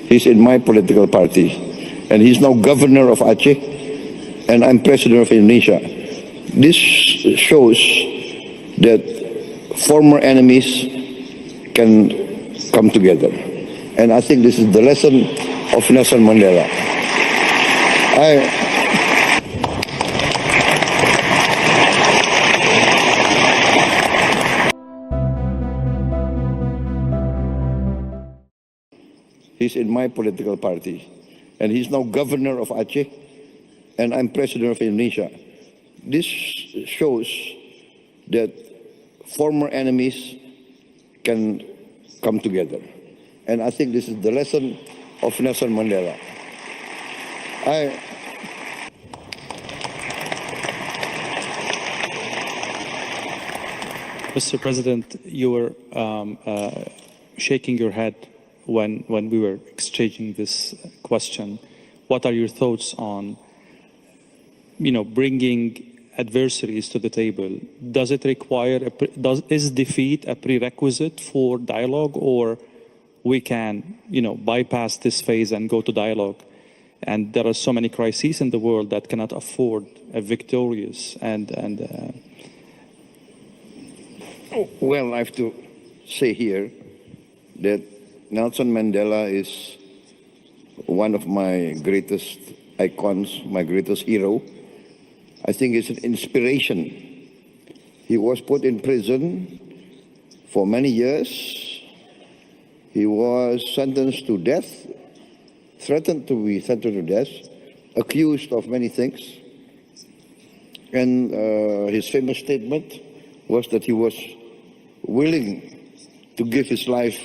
He's in my political party, and he's now governor of Aceh, and I'm president of Indonesia. This shows that former enemies can come together, and I think this is the lesson of Nelson Mandela. He's in my political party, and he's now governor of Aceh, and I'm president of Indonesia. This shows that former enemies can come together, and I think this is the lesson of Nelson Mandela. Mr. President, you were shaking your head when we were exchanging this question. What are your thoughts on, bringing adversaries to the table? Does it require, is defeat a prerequisite for dialogue, or we can, bypass this phase and go to dialogue? And there are so many crises in the world that cannot afford a victorious Well, I have to say here that Nelson Mandela is one of my greatest icons, my greatest hero. I think it's an inspiration. He was put in prison for many years. He was sentenced to death, threatened to be sentenced to death, accused of many things. And his famous statement was that he was willing to give his life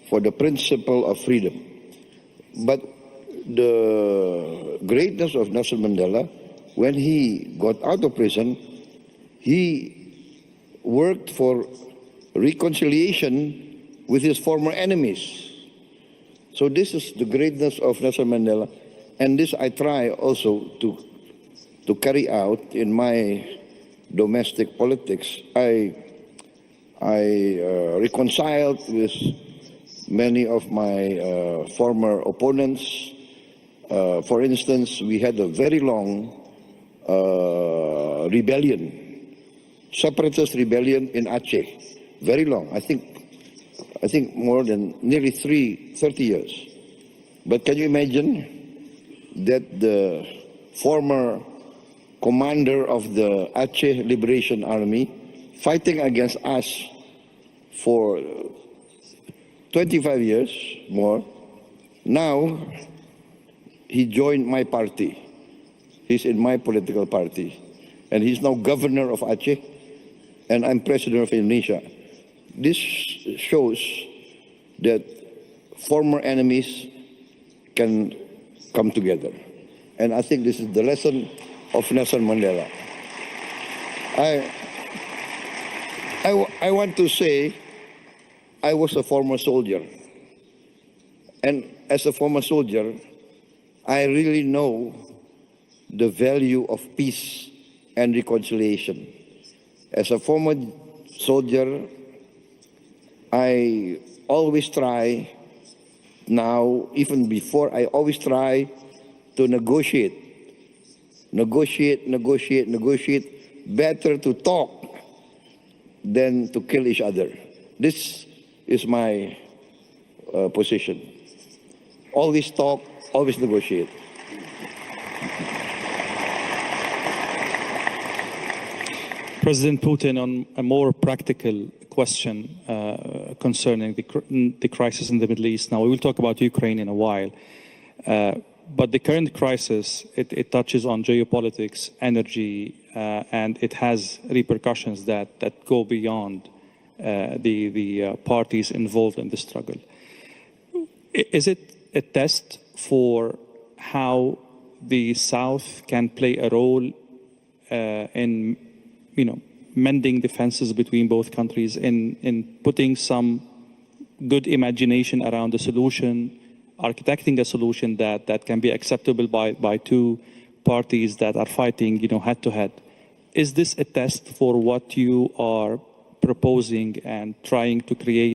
for the principle of freedom. But the greatness of Nelson Mandela, when he got out of prison, he worked for reconciliation with his former enemies. So this is the greatness of Nelson Mandela, and this I try also to carry out in my domestic politics. I reconciled with many of my former opponents. For instance, we had a very long rebellion, separatist rebellion in Aceh, very long. I think more than nearly 30 years. But can you imagine that the former commander of the Aceh Liberation Army, fighting against us for 25 years more, now he joined my party. He's in my political party, and he's now governor of Aceh, and I'm president of Indonesia. This shows that former enemies can come together, and I think this is the lesson of Nelson Mandela. I want to say I was a former soldier, and as a former soldier, I really know the value of peace and reconciliation. As a former soldier, I always try, now, even before, I always try to negotiate. Better to talk than to kill each other. This is my position. Always talk, always negotiate. President Putin, on a more practical question concerning the crisis in the Middle East. Now, we will talk about Ukraine in a while. But the current crisis, it touches on geopolitics, energy, and it has repercussions that go beyond the parties involved in the struggle. Is it a test for how the South can play a role in, mending defenses between both countries, in putting some good imagination around the solution, architecting a solution that can be acceptable by two parties that are fighting, head to head? Is this a test for what you are proposing and trying to create